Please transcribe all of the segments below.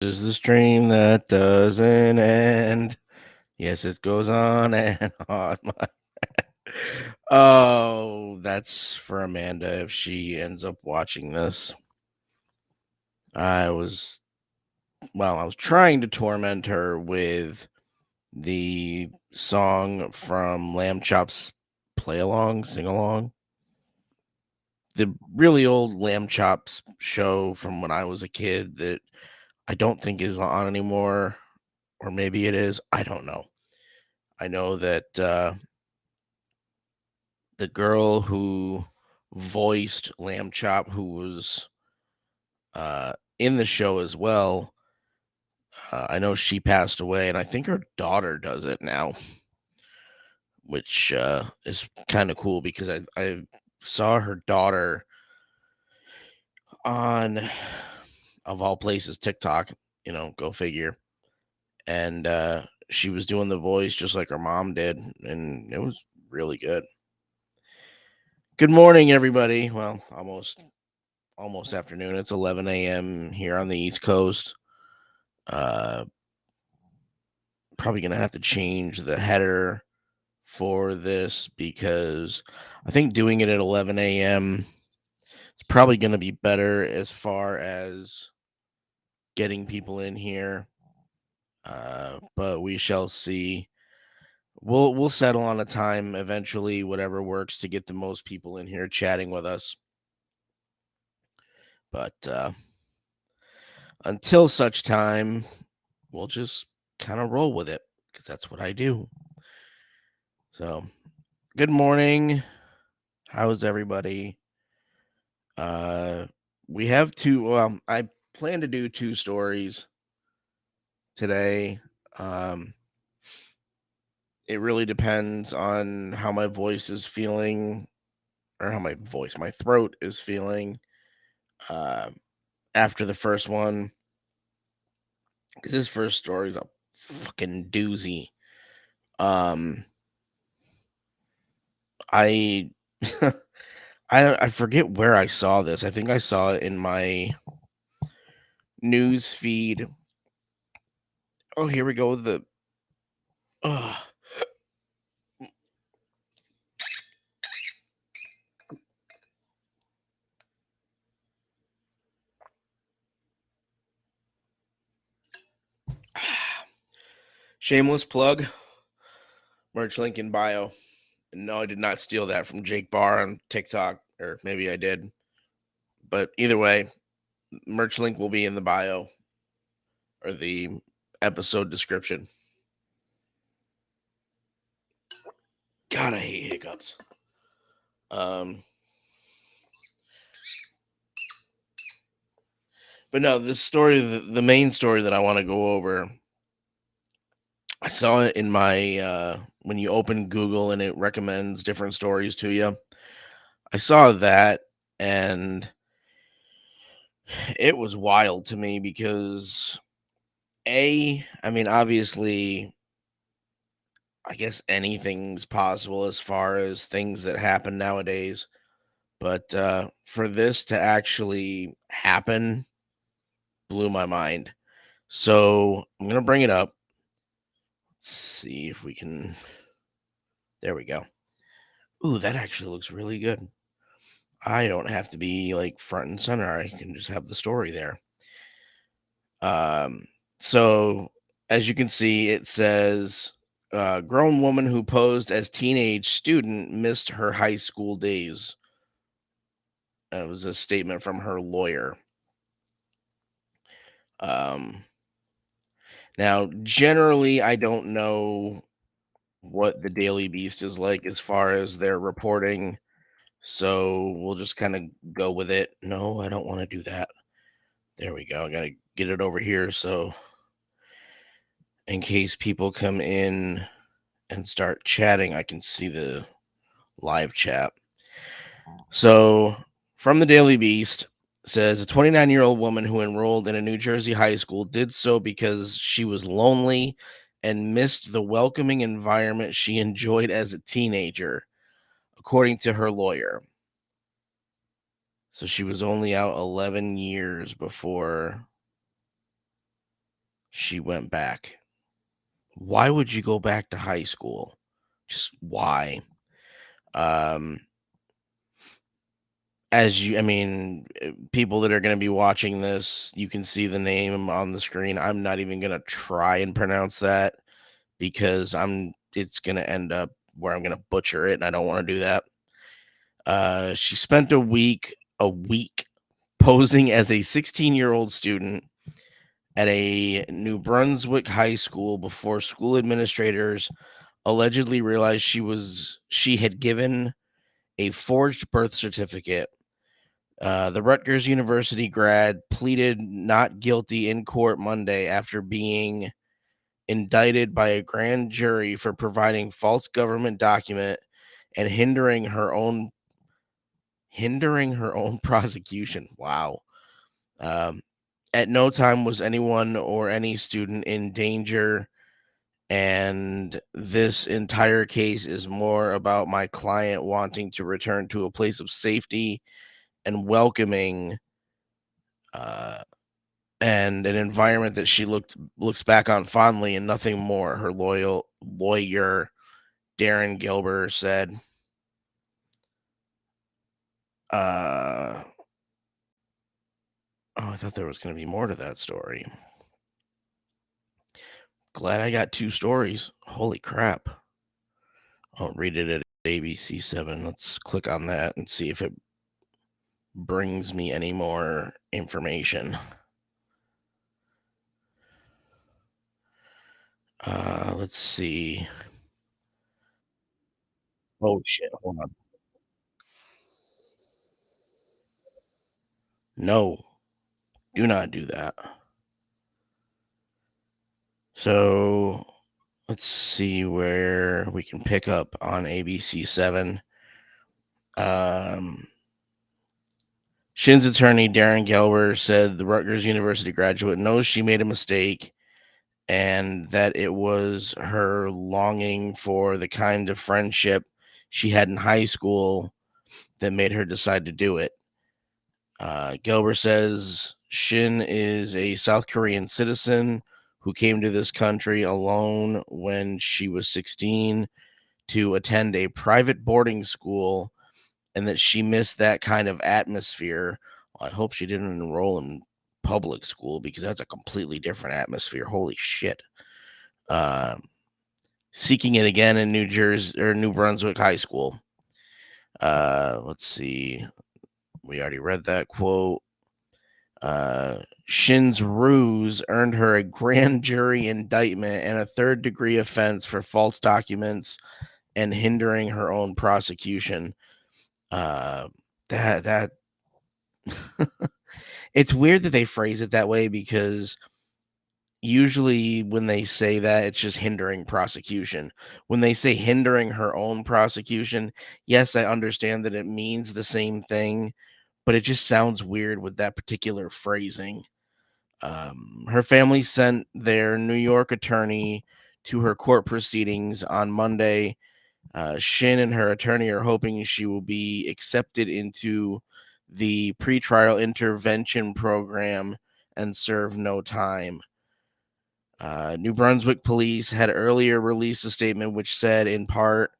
Is the stream that doesn't end. Yes, it goes on and on. Oh, that's for Amanda if she ends up watching this. I was, I was trying to torment her with the song from Lamb Chop's Play Along, Sing Along. The really old Lamb Chops show from when I was a kid that I don't think is on anymore, or maybe it is. I don't know. I know that the girl who voiced Lamb Chop, who was in the show as well, I know she passed away, and I think her daughter does it now, which is kind of cool because I saw her daughter on, of all places, TikTok. Go figure. And she was doing the voice just like her mom did, and it was really good. Good morning, everybody. Well, almost afternoon. It's 11 a.m. here on the East Coast. Uh, Probably gonna have to change the header for this because I think doing it at 11 a.m. is probably gonna be better as far as getting people in here. But we shall see. We'll settle on a time eventually, whatever works to get the most people in here chatting with us. But until such time, we'll just kind of roll with it because that's what I do. So, good morning. How's everybody? Uh, we have two. Well, I plan to do two stories today. Um, it really depends on how my voice is feeling, or how my throat is feeling. Uh, After the first one, because this first story is a fucking doozy. Um, I I forget where I saw this. I think I saw it in my news feed. Oh, here we go. Uh, Shameless plug. Merch link in bio. No, I did not steal that from Jake Barr on TikTok, or maybe I did. But either way, merch link will be in the bio or the episode description. God, I hate hiccups. Um, but no, this story, the main story that I want to go over, I saw it in my when you open Google and it recommends different stories to you. I saw that, and it was wild to me because I mean, obviously, I guess anything's possible as far as things that happen nowadays, but for this to actually happen blew my mind. So I'm gonna bring it up. Let's see if we can. There we go. Ooh, that actually looks really good. I don't have to be like front and center. I can just have the story there. Um, so as you can see, it says grown woman who posed as teenage student missed her high school days. It was a statement from her lawyer. Um, Now, generally, I don't know what the Daily Beast is like as far as their reporting, so we'll just kind of go with it. No, I don't want to do that. There we go. I gotta get it over here so in case people come in and start chatting, I can see the live chat. So, from the Daily Beast says a 29-year-old woman who enrolled in a New Jersey high school did so because she was lonely and missed the welcoming environment she enjoyed as a teenager, according to her lawyer. So she was only out 11 years before she went back. Why would you go back to high school? Just why? Um, people that are going to be watching this, you can see the name on the screen. I'm not even going to try and pronounce that because it's going to end up where I'm going to butcher it, and I don't want to do that. She spent a week posing as a 16-year-old student at a New Brunswick high school before school administrators allegedly realized she had given a forged birth certificate. The Rutgers University grad pleaded not guilty in court Monday after being indicted by a grand jury for providing false government document and hindering her own prosecution. Wow. Um, at no time was anyone or any student in danger, and this entire case is more about my client wanting to return to a place of safety and welcoming, uh, and an environment that she looks back on fondly and nothing more. Her loyal lawyer Darren Gilbert said. Uh, oh, I thought there was going to be more to that story. Glad I got two stories. Holy crap! I'll read it at ABC7. Let's click on that and see if it brings me any more information. Let's see. Oh shit! Hold on. No, do not do that. So let's see where we can pick up on ABC7. Um, Shin's attorney, Darren Gelber, said the Rutgers University graduate knows she made a mistake and that it was her longing for the kind of friendship she had in high school that made her decide to do it. Gelber says Shin is a South Korean citizen who came to this country alone when she was 16 to attend a private boarding school, and that she missed that kind of atmosphere. Well, I hope she didn't enroll in public school because that's a completely different atmosphere. Holy shit. Uh, Seeking it again in New Jersey or New Brunswick High School. Let's see. We already read that quote. Shin's ruse earned her a grand jury indictment and a third-degree offense for false documents and hindering her own prosecution. Uh, that It's weird that they phrase it that way because usually when they say that, it's just hindering prosecution. When they say hindering her own prosecution, yes, I understand that it means the same thing, but it just sounds weird with that particular phrasing. Her family sent their New York attorney to her court proceedings on Monday. Shin and her attorney are hoping she will be accepted into the pretrial intervention program and serve no time. New Brunswick police had earlier released a statement which said, in part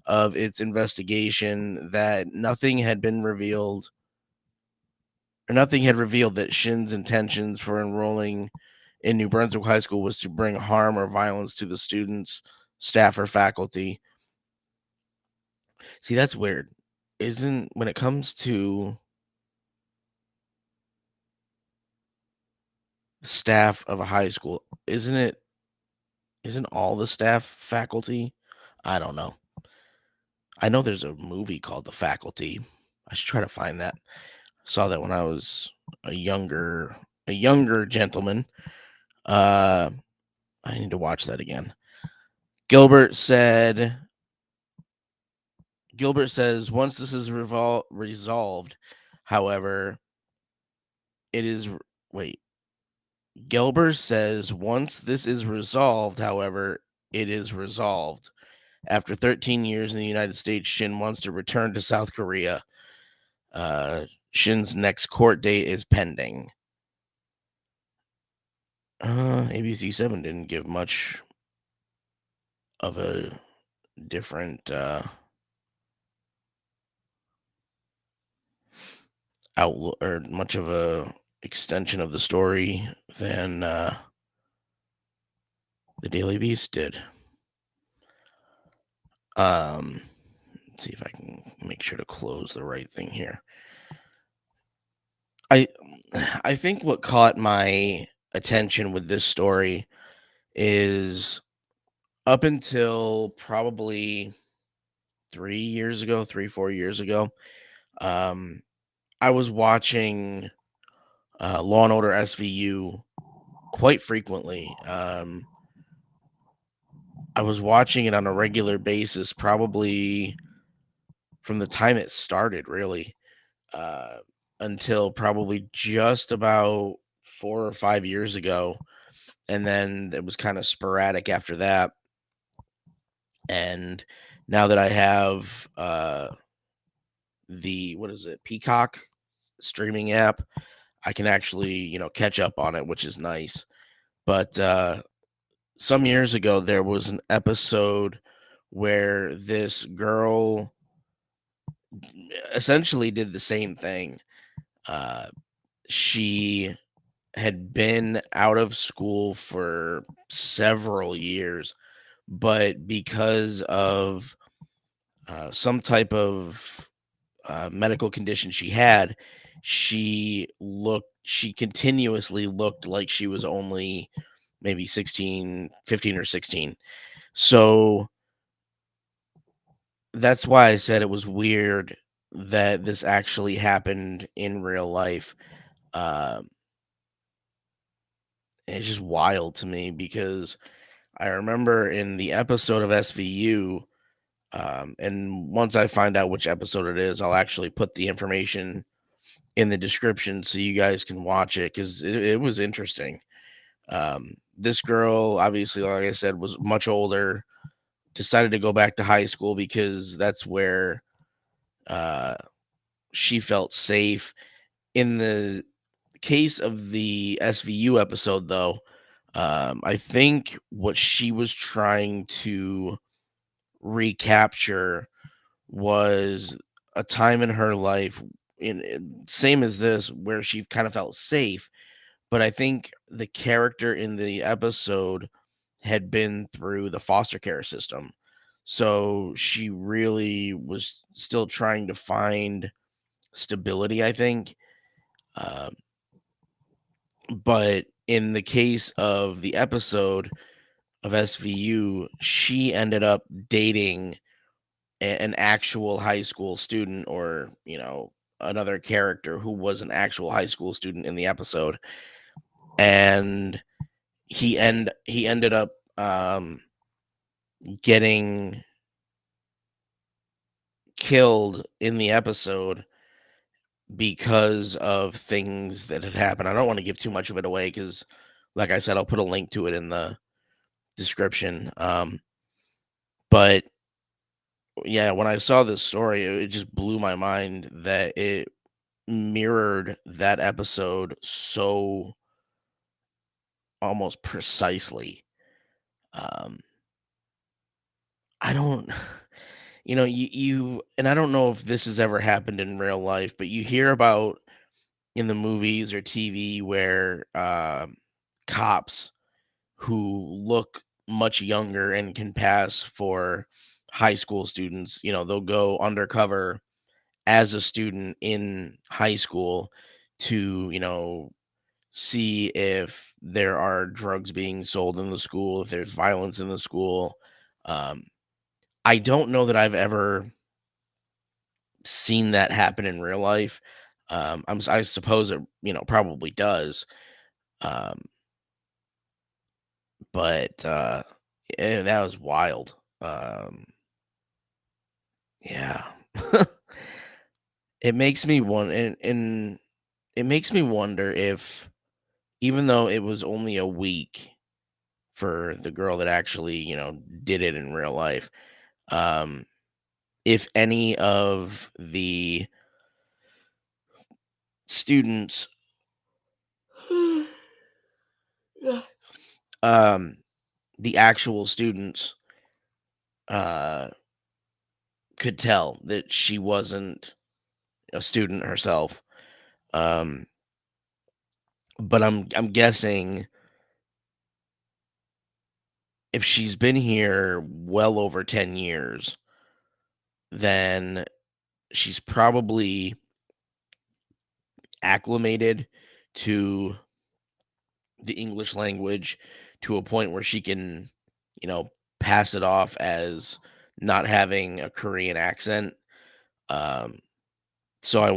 of its investigation, that nothing had revealed that Shin's intentions for enrolling in New Brunswick High School was to bring harm or violence to the students, staff, or faculty. See, that's weird. Isn't when it comes to the staff of a high school, isn't all the staff faculty? I don't know. I know there's a movie called The Faculty. I should try to find that. Saw that when I was a younger a younger gentleman. Uh I need to watch that again. Gilbert said Gilbert says once this is resolved, however, it is wait. Gilbert says once this is resolved, however, it is resolved. After 13 years in the United States, Shin wants to return to South Korea. Shin's next court date is pending. ABC 7 didn't give much of a different outlook or much of a extension of the story than the Daily Beast did. Um, let's see if I can make sure to close the right thing here. I I think what caught my attention with this story is up until probably 3 years ago, 3, 4 years ago. Um, I was watching Law and Order SVU quite frequently. I was watching it on a regular basis, probably from the time it started, really, uh, until probably just about 4 or 5 years ago, and then it was kind of sporadic after that. And now that I have the what is it, Peacock streaming app, I can actually catch up on it, which is nice. But some years ago, there was an episode where this girl essentially did the same thing. Uh, she had been out of school for several years, but because of some type of medical condition she had, she continuously looked like she was only maybe 16, 15, or 16. So that's why I said it was weird that this actually happened in real life. Um, it's just wild to me because I remember in the episode of SVU, and once I find out which episode it is, I'll actually put the information in the description so you guys can watch it because it was interesting. This girl, obviously, like I said, was much older, decided to go back to high school because that's where uh, she felt safe. In the case of the SVU episode, though, I think what she was trying to recapture was a time in her life, same as this, where she kind of felt safe. But I think the character in the episode had been through the foster care system. So she really was still trying to find stability, I think. Um, but in the case of the episode of SVU, she ended up dating an actual high school student, or, another character who was an actual high school student in the episode. And he ended up getting killed in the episode because of things that had happened. I don't want to give too much of it away because, like I said, I'll put a link to it in the description. But yeah, when I saw this story, it just blew my mind that it mirrored that episode so almost precisely. Um, I don't, and I don't know if this has ever happened in real life, but you hear about in the movies or TV where cops who look much younger and can pass for high school students, they'll go undercover as a student in high school to, see if there are drugs being sold in the school, if there's violence in the school. Um, I don't know that I've ever seen that happen in real life. I suppose it, probably does. Um, but yeah, that was wild. Yeah. It makes me wonder, and it makes me wonder if, even though it was only a week for the girl that actually, did it in real life, um, if any of the students um, the actual students uh, could tell that she wasn't a student herself. Um, but I'm guessing if she's been here well over 10 years, then she's probably acclimated to the English language to a point where she can, you know, pass it off as not having a Korean accent. Um, so I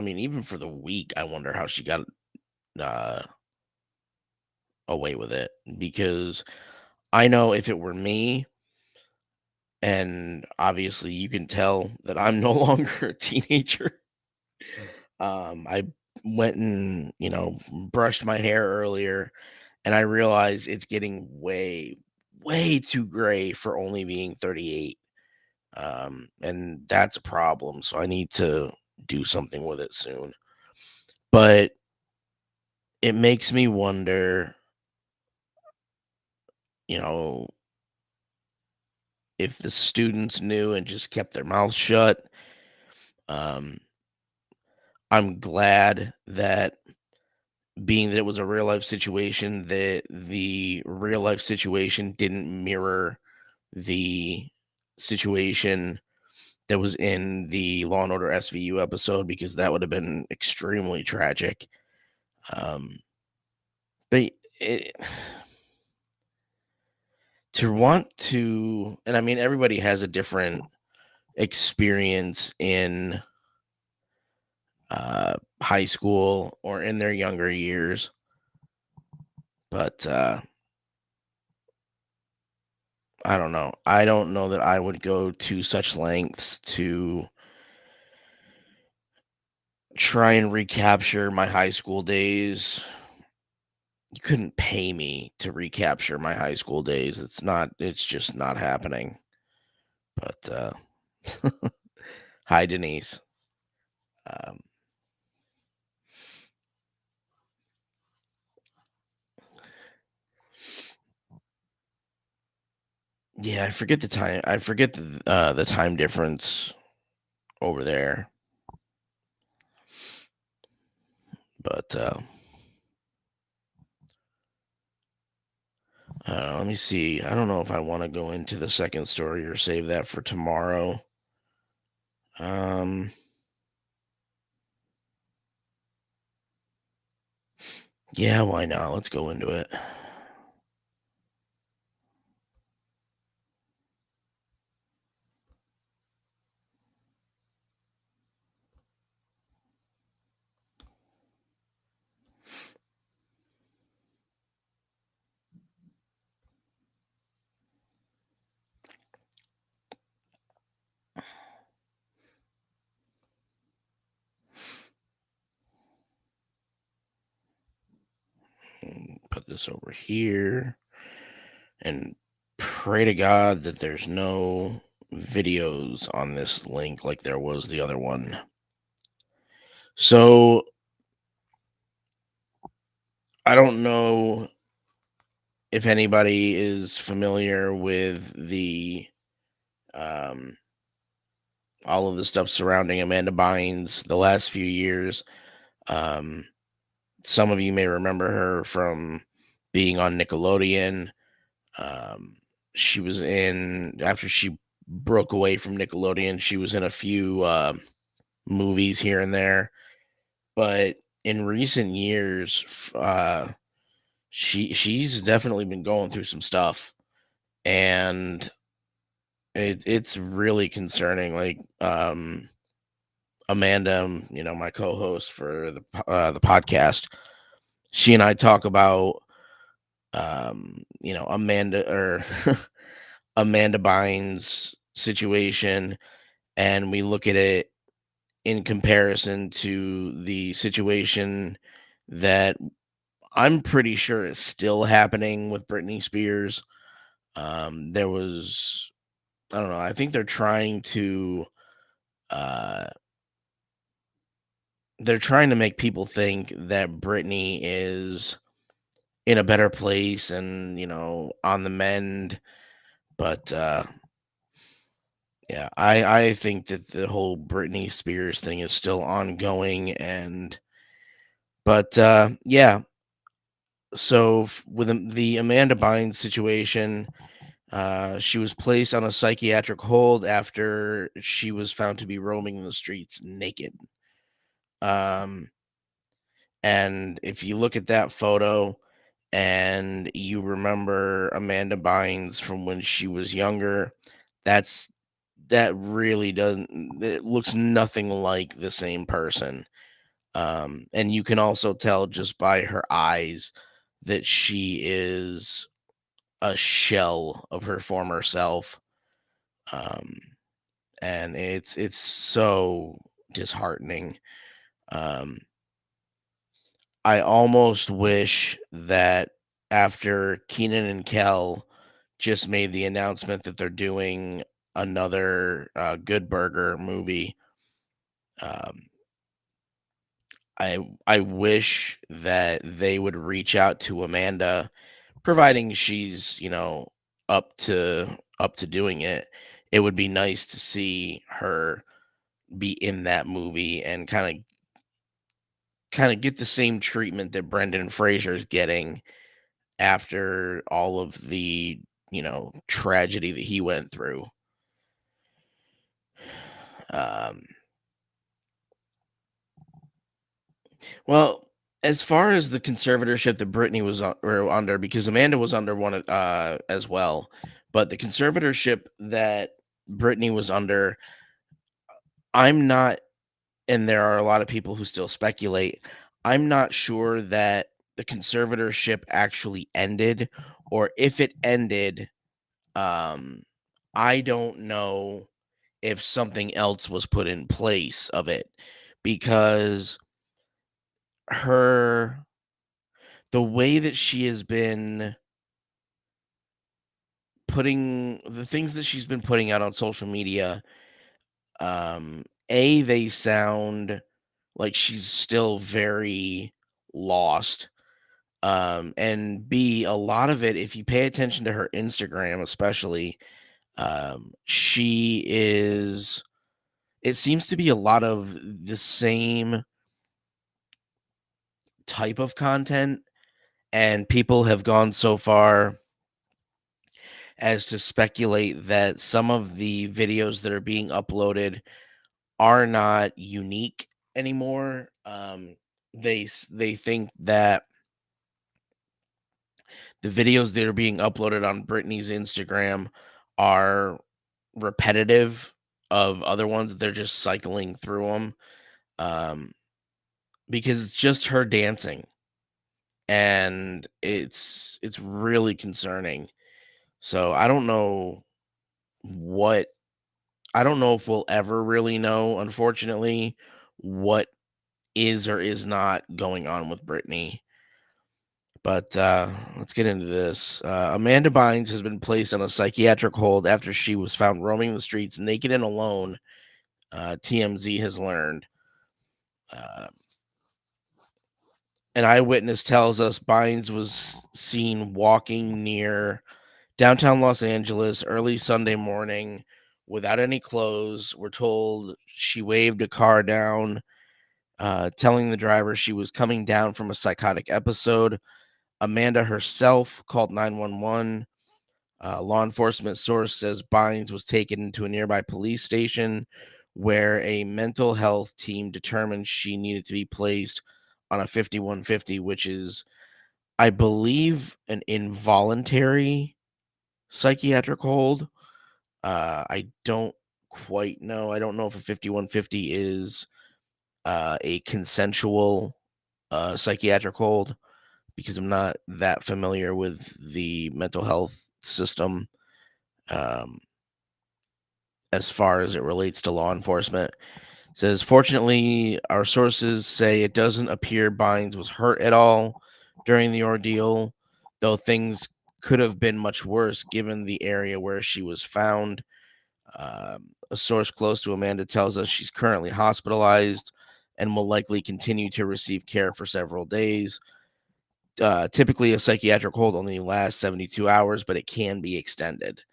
mean, even for the week, I wonder how she got uh, away with it because I know if it were me, and obviously you can tell that I'm no longer a teenager. I went and, brushed my hair earlier, and I realized it's getting way, way too gray for only being 38. And that's a problem. So I need to do something with it soon. But it makes me wonder, you know, if the students knew and just kept their mouths shut. Um, I'm glad that being that it was a real life situation, that the real life situation didn't mirror the situation that was in the Law and Order SVU episode because that would have been extremely tragic. Um, but it, to want to, and I mean, everybody has a different experience in high school or in their younger years, but I don't know. I don't know that I would go to such lengths to try and recapture my high school days. You couldn't pay me to recapture my high school days. It's just not happening. But hi Denise. Um, yeah, I forget the time. I forget the time difference over there. But let me see. I don't know if I want to go into the second story or save that for tomorrow. Um, yeah, why not? Let's go into it. Put this over here and pray to God that there's no videos on this link like there was the other one. So I don't know if anybody is familiar with the um, all of the stuff surrounding Amanda Bynes the last few years. Um, some of you may remember her from being on Nickelodeon. Um, she was in after she broke away from Nickelodeon. She was in a few movies here and there, but in recent years, she's definitely been going through some stuff, and it's really concerning. Like Amanda, my co-host for the podcast, she and I talk about Amanda or Amanda Bynes' situation, and we look at it in comparison to the situation that I'm pretty sure is still happening with Britney Spears. There was, I don't know, I think uh, they're trying to make people think that Britney is in a better place and, on the mend. But yeah, I think that the whole Britney Spears thing is still ongoing. Yeah, so with the Amanda Bynes situation, she was placed on a psychiatric hold after she was found to be roaming the streets naked. Um, and if you look at that photo and you remember Amanda Bynes from when she was younger, that's that really doesn't it looks nothing like the same person. And you can also tell just by her eyes that she is a shell of her former self. Um, and it's so disheartening. Um, I almost wish that after Keenan and Kel just made the announcement that they're doing another Good Burger movie, um, I wish that they would reach out to Amanda, providing she's up to doing it. It would be nice to see her be in that movie and kind of get the same treatment that Brendan Fraser's getting after all of the tragedy that he went through. Um, well, as far as the conservatorship that Brittany was under, because Amanda was under one as well, but the conservatorship that Brittany was under, I'm not, and there are a lot of people who still speculate. I'm not sure that the conservatorship actually ended, or if it ended, um, I don't know if something else was put in place of it because her the way that she has been putting the things that she's been putting out on social media, A, they sound like she's still very lost. And B, a lot of it, if you pay attention to her Instagram, especially, she is, it seems to be a lot of the same type of content. And people have gone so far as to speculate that some of the videos that are being uploaded are not unique anymore. They think that the videos that are being uploaded on Britney's Instagram are repetitive of other ones. They're just cycling through them, um, because it's just her dancing, and it's really concerning. So what I don't know if we'll ever really know, unfortunately, what is or is not going on with Britney. But let's get into this. Amanda Bynes has been placed on a psychiatric hold after she was found roaming the streets naked and alone. TMZ has learned. Uh, an eyewitness tells us Bynes was seen walking near downtown Los Angeles early Sunday morning without any clothes. We're told she waved a car down, telling the driver she was coming down from a psychotic episode. Amanda herself called 911. Law enforcement source says Bynes was taken to a nearby police station where a mental health team determined she needed to be placed on a 5150, which is, I believe, an involuntary psychiatric hold. I don't quite know. I don't know if a 5150 is a consensual psychiatric hold because I'm not that familiar with the mental health system, um, as far as it relates to law enforcement. It says, fortunately, our sources say it doesn't appear Bynes was hurt at all during the ordeal, though things could have been much worse given the area where she was found. A source close to Amanda tells us she's currently hospitalized and will likely continue to receive care for several days. Typically, a psychiatric hold only lasts 72 hours, but it can be extended.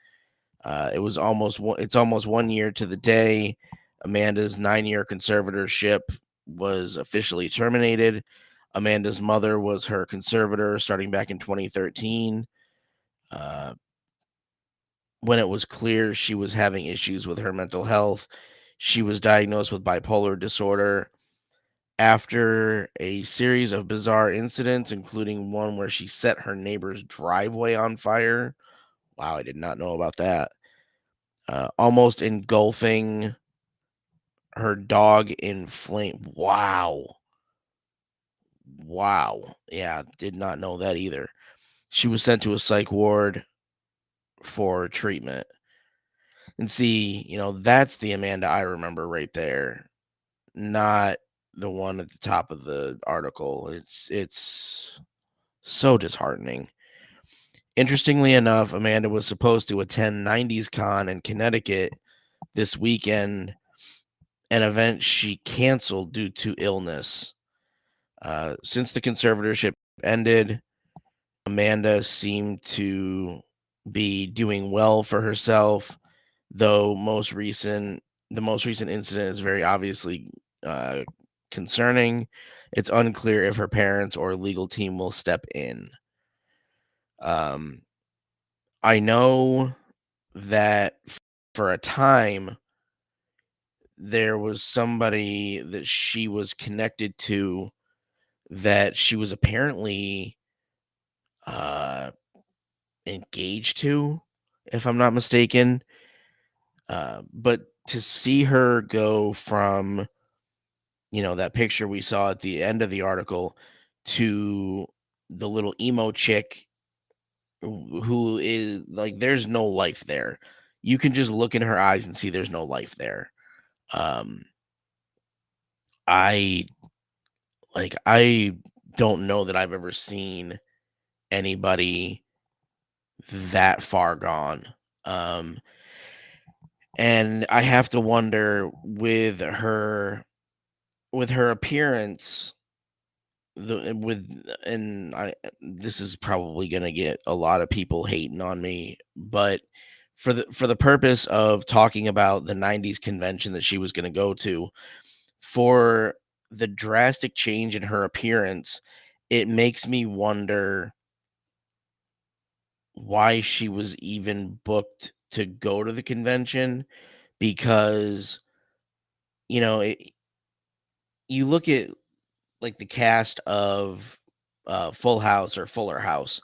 It's almost 1 year to the day. Amanda's 9-year conservatorship was officially terminated. Amanda's mother was her conservator starting back in 2013. Uh, when it was clear she was having issues with her mental health, she was diagnosed with bipolar disorder. After a series of bizarre incidents, including one where she set her neighbor's driveway on fire. Wow, I did not know about that. Almost engulfing her dog in flame. Wow. Wow. Yeah, did not know that either. She was sent to a psych ward for treatment. And see, that's the Amanda I remember right there, not the one at the top of the article. It's so disheartening. Interestingly enough, Amanda was supposed to attend 90s Con in Connecticut this weekend, an event she canceled due to illness. Since the conservatorship ended, Amanda seemed to be doing well for herself, though the most recent incident is very obviously uh, concerning. It's unclear if her parents or legal team will step in. Um, I know that for a time there was somebody that she was connected to that she was apparently uh engaged to, if I'm not mistaken. But to see her go from, that picture we saw at the end of the article to the little emo chick who is like, there's no life there. You can just look in her eyes and see there's no life there. Um, I I don't know that I've ever seen anybody that far gone. Um, and I have to wonder with her appearance, the with and I this is probably gonna get a lot of people hating on me, but for the purpose of talking about the 90s convention that she was gonna go to, for the drastic change in her appearance, it makes me wonder why she was even booked to go to the convention because, you know, it, you look at like the cast of Full House or Fuller House,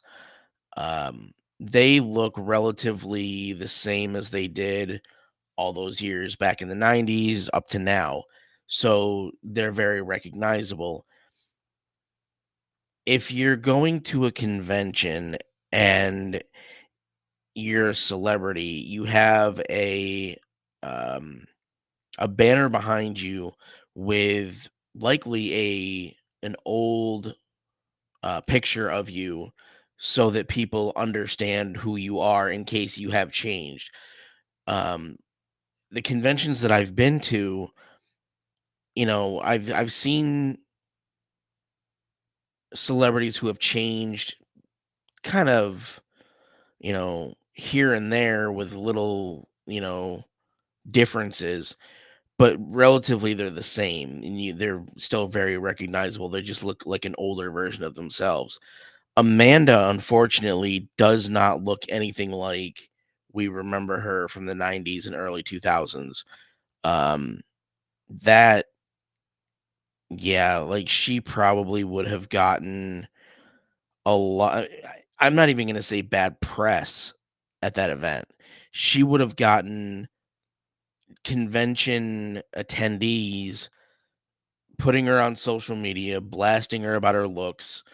they look relatively the same as they did all those years back in the 90s up to now. So they're very recognizable. If you're going to a convention and you're a celebrity, you have um, a banner behind you with likely an old picture of you so that people understand who you are in case you have changed. Um, the conventions that I've been to, I've seen celebrities who have changed kind of, here and there with little, differences, but relatively they're the same and they're still very recognizable. They just look like an older version of themselves. Amanda, unfortunately, does not look anything like we remember her from the 90s and early 2000s. Um, that, yeah, like she probably would have gotten a lot. I'm not even going to say bad press at that event. She would have gotten convention attendees putting her on social media, blasting her about her looks.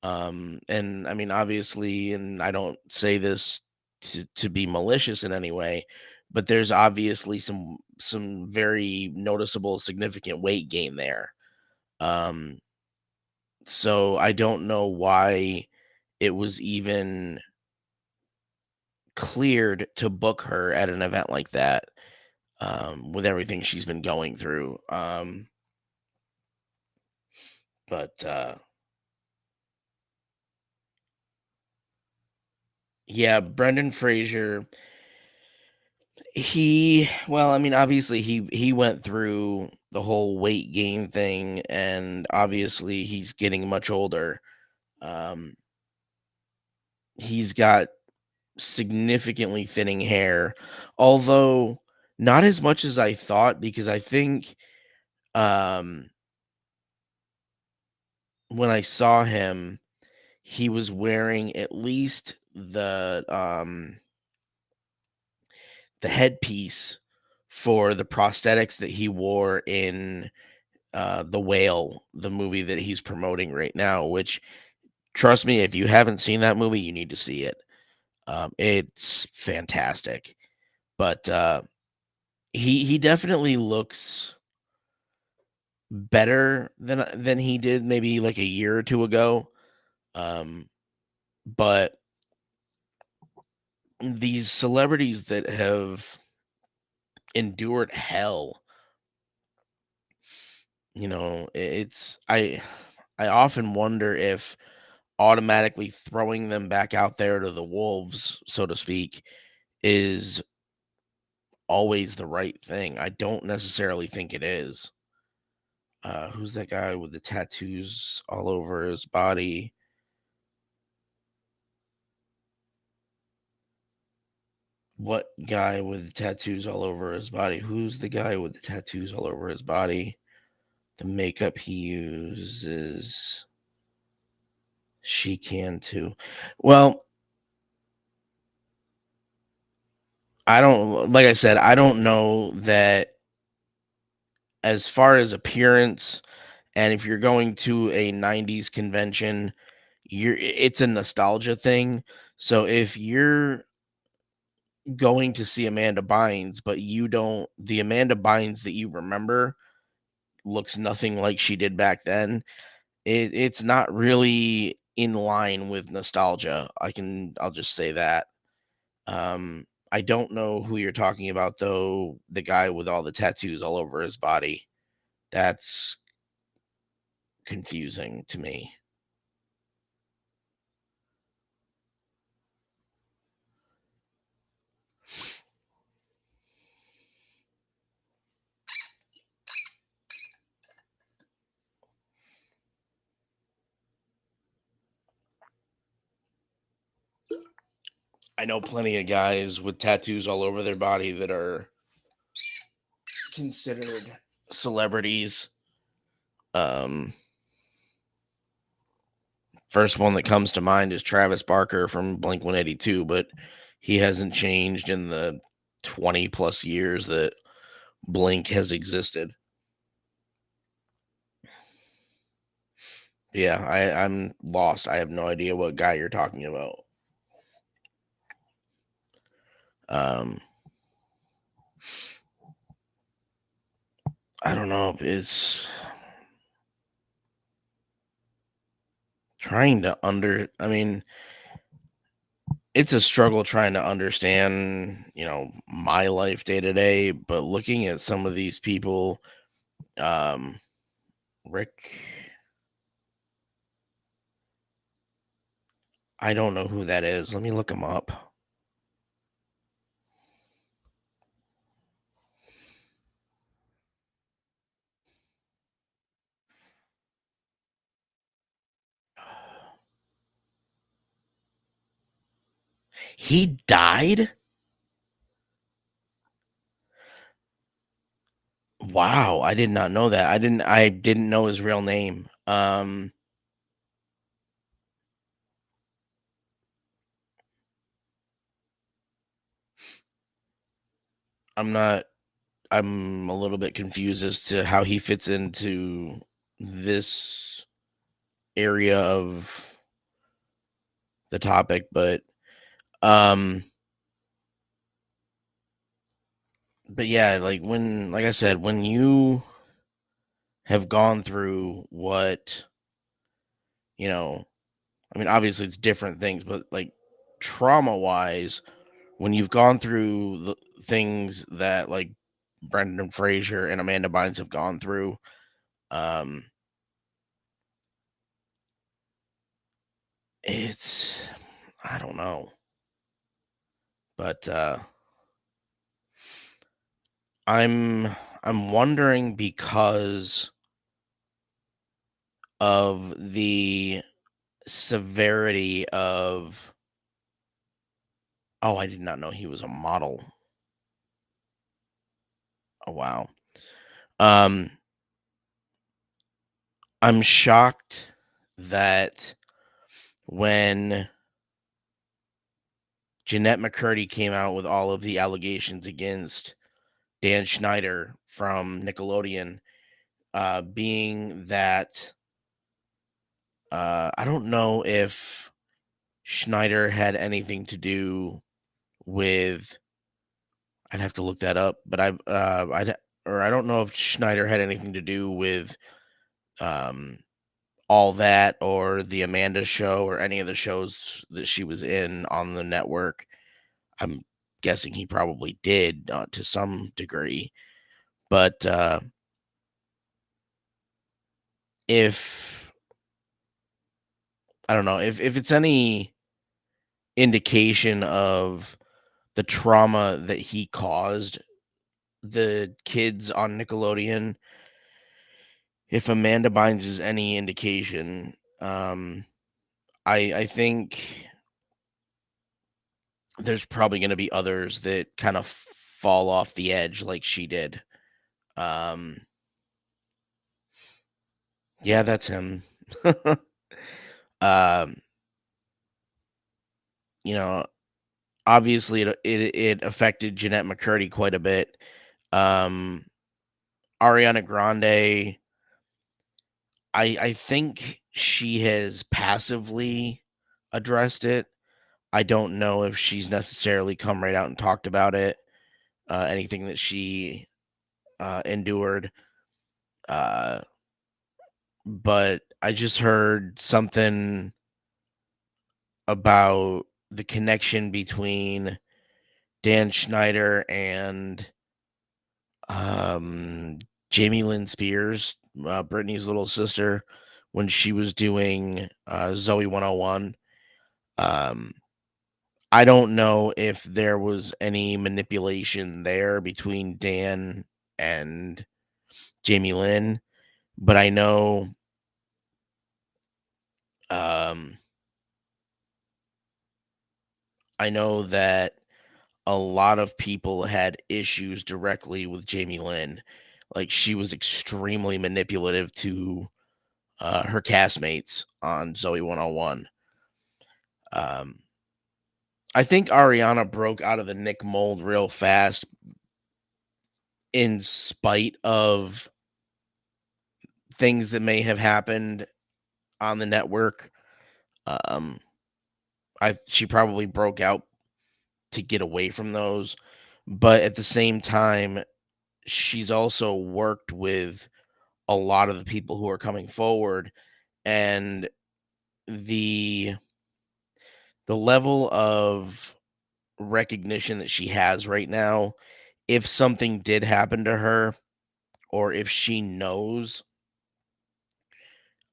And I mean, obviously, and I don't say this to be malicious in any way, but there's obviously some very noticeable, significant weight gain there. Um, so I don't know why it was even cleared to book her at an event like that, with everything she's been going through. But Yeah, Brendan Fraser, well, I mean, obviously he went through the whole weight gain thing, and obviously he's getting much older. Um, he's got significantly thinning hair, although not as much as I thought, because I think um when I saw him, he was wearing at least the headpiece for the prosthetics that he wore in The Whale, the movie that he's promoting right now, which, trust me, if you haven't seen that movie, you need to see it. It's fantastic. But he definitely looks better than he did maybe like a year or two ago. Um, but these celebrities that have endured hell, it's I often wonder if automatically throwing them back out there to the wolves, so to speak, is always the right thing. I don't necessarily think it is. Who's that guy with the tattoos all over his body? What guy with the tattoos all over his body? Who's the guy with the tattoos all over his body? The makeup he uses, she can too. Well, I don't, like I said, I don't know that as far as appearance, and if you're going to a 90s convention, it's a nostalgia thing. So if you're going to see Amanda Bynes, but you don't the Amanda Bynes that you remember looks nothing like she did back then, it's not really in line with nostalgia. I'll just say that. I don't know who you're talking about though, the guy with all the tattoos all over his body. That's confusing to me. I know plenty of guys with tattoos all over their body that are considered celebrities. Um, First one that comes to mind is Travis Barker from Blink 182, but he hasn't changed in the 20 plus years that Blink has existed. Yeah, I'm lost. I have no idea what guy you're talking about. Um, I don't know. It's trying to I mean, it's a struggle trying to understand, my life day to day, but looking at some of these people, um, Rick, I don't know who that is. Let me look him up. He died? Wow, I did not know that. I didn't know his real name. I'm not I'm a little bit confused as to how he fits into this area of the topic, um but yeah, like I said, when you have gone through what, you know, I mean obviously it's different things, but like trauma wise, when you've gone through the things that like Brendan Fraser and Amanda Bynes have gone through, um, it's I don't know. But I'm I'm wondering because of the severity of. Oh, I did not know he was a model. Oh wow. Um, I'm shocked that when Jeanette McCurdy came out with all of the allegations against Dan Schneider from Nickelodeon, being that I don't know if Schneider had anything to do with. I'd have to look that up, but I don't know if Schneider had anything to do with um, all that or the Amanda Show or any of the shows that she was in on the network. I'm guessing he probably did to some degree, but if I don't know if it's any indication of the trauma that he caused the kids on Nickelodeon, if Amanda Bynes is any indication, um, I think there's probably going to be others that kind of fall off the edge like she did. Um, yeah, that's him. um, you know, obviously it affected Jeanette McCurdy quite a bit. Um, Ariana Grande, I think she has passively addressed it. I don't know if she's necessarily come right out and talked about it. Anything that she endured. Uh, but I just heard something about the connection between Dan Schneider and um, Jamie-Lynn Spears, Britney's little sister, when she was doing Zoe 101. Um, I don't know if there was any manipulation there between Dan and Jamie-Lynn, but um, I know that a lot of people had issues directly with Jamie Lynn. Like she was extremely manipulative to her castmates on Zoe 101. Um, I think Ariana broke out of the Nick mold real fast in spite of things that may have happened on the network. Um, I she probably broke out to get away from those, but at the same time, she's also worked with a lot of the people who are coming forward, and the the level of recognition that she has right now, if something did happen to her or if she knows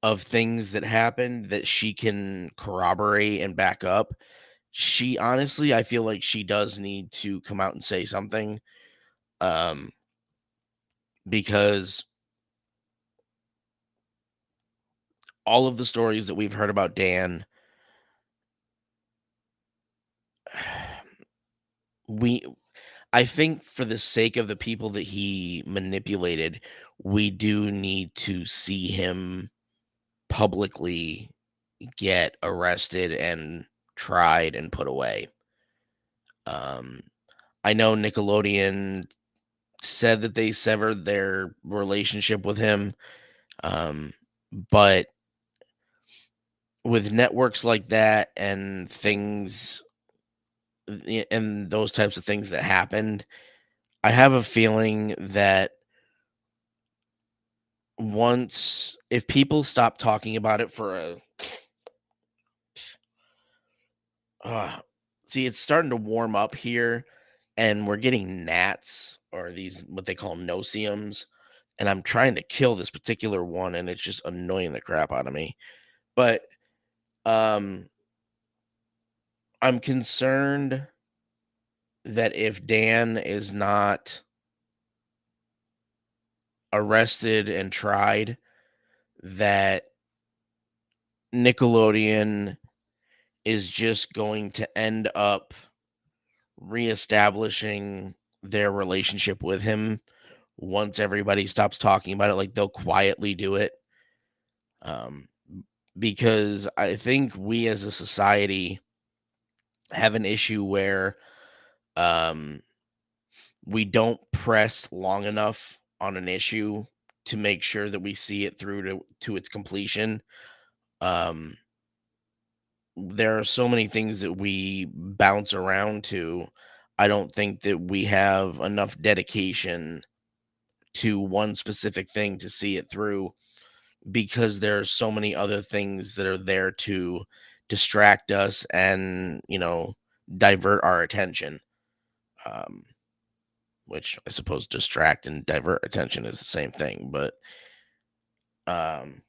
of things that happened that she can corroborate and back up, she honestly, I feel like she does need to come out and say something, um because all of the stories that we've heard about Dan, we I think for the sake of the people that he manipulated, we do need to see him publicly get arrested and tried and put away. Um, I know Nickelodeon said that they severed their relationship with him, um, but with networks like that and things and those types of things that happened, I have a feeling that once if people stop talking about it for a uh, see, it's starting to warm up here, and we're getting gnats or these what they call no-see-ums, and I'm trying to kill this particular one, and it's just annoying the crap out of me. But um, I'm concerned that if Dan is not arrested and tried, that Nickelodeon is just going to end up reestablishing their relationship with him once everybody stops talking about it. Like they'll quietly do it. Um, because I think we as a society have an issue where um, we don't press long enough on an issue to make sure that we see it through to its completion. Um, there are so many things that we bounce around to. I don't think that we have enough dedication to one specific thing to see it through because there are so many other things that are there to distract us and, divert our attention. Um, which I suppose distract and divert attention is the same thing, but um,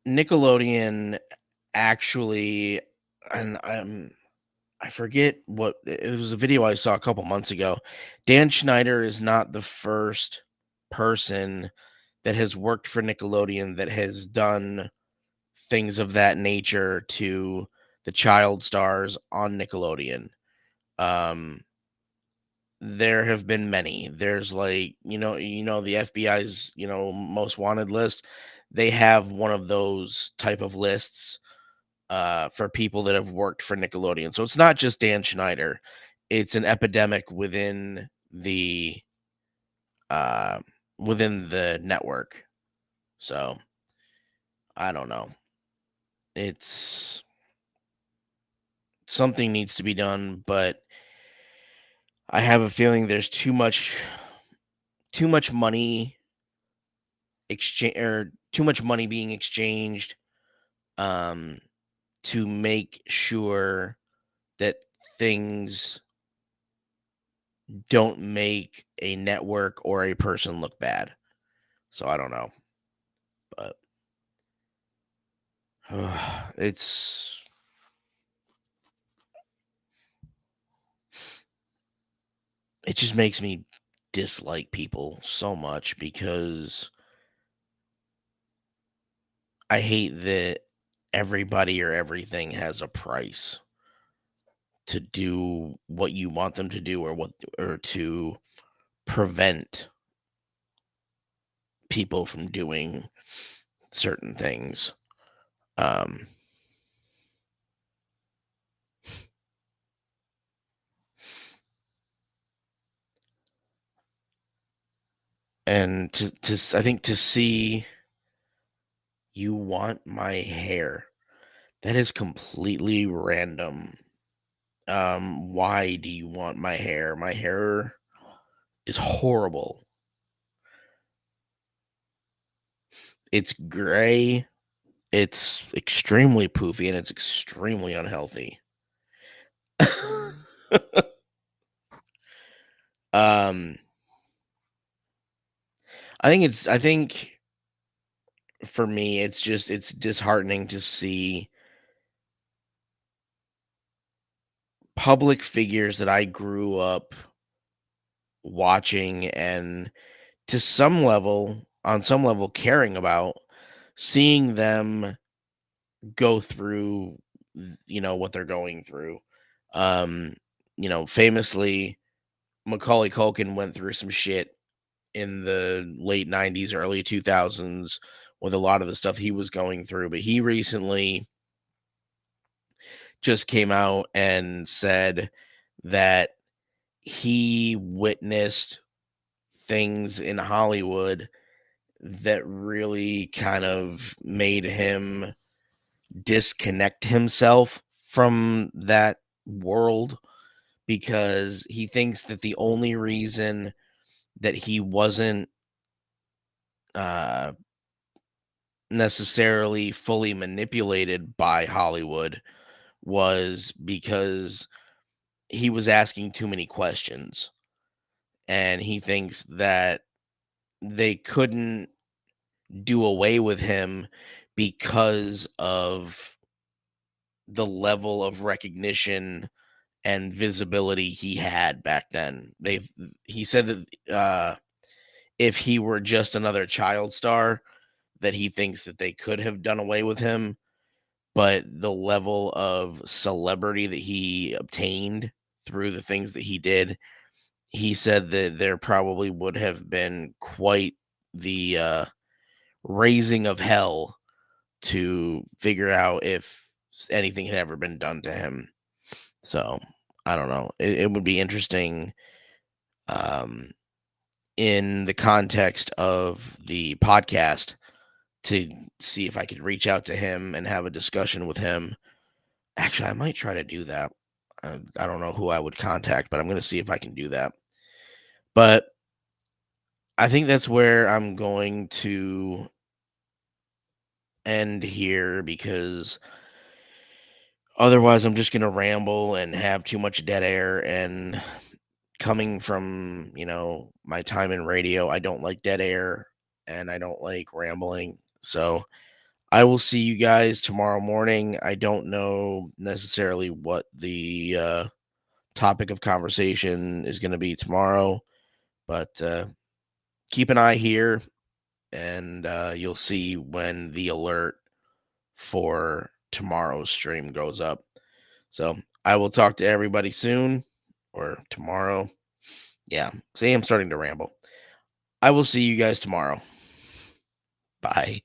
Nickelodeon actually, and I forget what it was a video I saw a couple months ago. Dan Schneider is not the first person that has worked for Nickelodeon that has done things of that nature to the child stars on Nickelodeon. Um, there have been many. There's like, the FBI's, most wanted list. They have one of those type of lists for people that have worked for Nickelodeon. So it's not just Dan Schneider. It's an epidemic uh within the network. So I don't know. It's something needs to be done, but I have a feeling there's too much money exchange or too much money being exchanged um to make sure that things don't make a network or a person look bad. So I don't know, but it's it just makes me dislike people so much because I hate that everybody or everything has a price to do what you want them to do or to prevent people from doing certain things. Um and I think to see you want my hair, that is completely random. Why do you want my hair? My hair is horrible. It's gray, it's extremely poofy, and it's extremely unhealthy. um, I think for me, it's disheartening to see public figures that I grew up watching and on some level, caring about, seeing them go through, what they're going through. Um, famously, Macaulay Culkin went through some shit in the late 90s, early 2000s with a lot of the stuff he was going through, but he recently just came out and said that he witnessed things in Hollywood that really kind of made him disconnect himself from that world because he thinks that the only reason that he wasn't uh, necessarily fully manipulated by Hollywood was because he was asking too many questions. And he thinks that they couldn't do away with him because of the level of recognition and visibility he had back then. He said that if he were just another child star, that he thinks that they could have done away with him, but the level of celebrity that he obtained through the things that he did, he said that there probably would have been quite the raising of hell to figure out if anything had ever been done to him. So I don't know. It would be interesting, um, in the context of the podcast, to see if I could reach out to him and have a discussion with him. Actually, I might try to do that. I don't know who I would contact, but I'm going to see if I can do that. But I think that's where I'm going to end here, because otherwise I'm just going to ramble and have too much dead air. And coming from, my time in radio, I don't like dead air and I don't like rambling. So I will see you guys tomorrow morning. I don't know necessarily what the topic of conversation is going to be tomorrow, but keep an eye here, and you'll see when the alert for tomorrow's stream goes up. So I will talk to everybody soon, or tomorrow. Yeah, see, I'm starting to ramble. I will see you guys tomorrow. Bye.